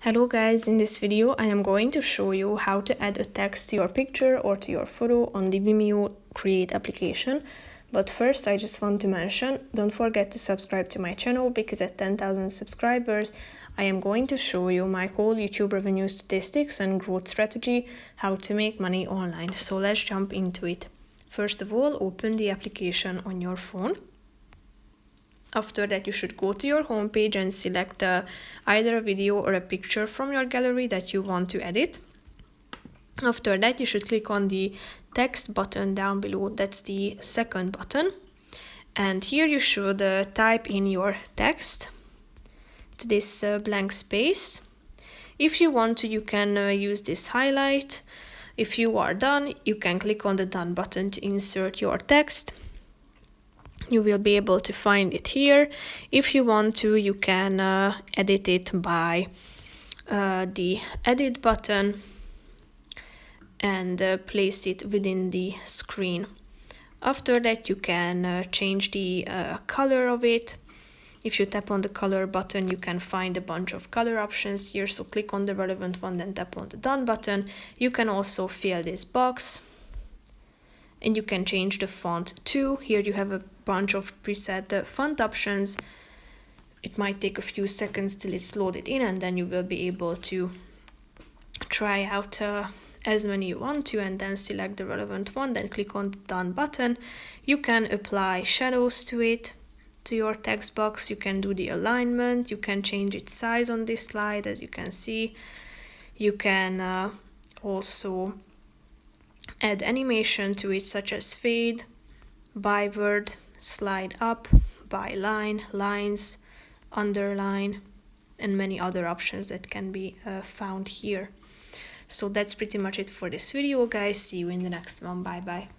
Hello guys, in this video I am going to show you how to add a text to your picture or to your photo on the Vimeo Create application. But first I just want to mention, don't forget to subscribe to my channel because at 10,000 subscribers I am going to show you my whole YouTube revenue statistics and growth strategy, how to make money online. So let's jump into it. First of all, open the application on your phone. After that, you should go to your homepage and select either a video or a picture from your gallery that you want to edit. After that, you should click on the text button down below. That's the second button. And here you should type in your text to this blank space. If you want to, you can use this highlight. If you are done, you can click on the done button to insert your text. You will be able to find it here. If you want to, you can edit it by the edit button and place it within the screen. After that, you can change the color of it. If you tap on the color button, you can find a bunch of color options here. So click on the relevant one, then tap on the done button. You can also fill this box. And you can change the font too. Here you have a bunch of preset font options. It might take a few seconds till it's loaded in, and then you will be able to try out as many you want to, and then select the relevant one, then click on the done button. You can apply shadows to it, to your text box. You can do the alignment. You can change its size on this slide, as you can see. You can also add animation to it, such as fade, by word, slide up, by line, lines, underline, and many other options that can be found here. So that's pretty much it for this video, guys. See you in the next one. Bye bye.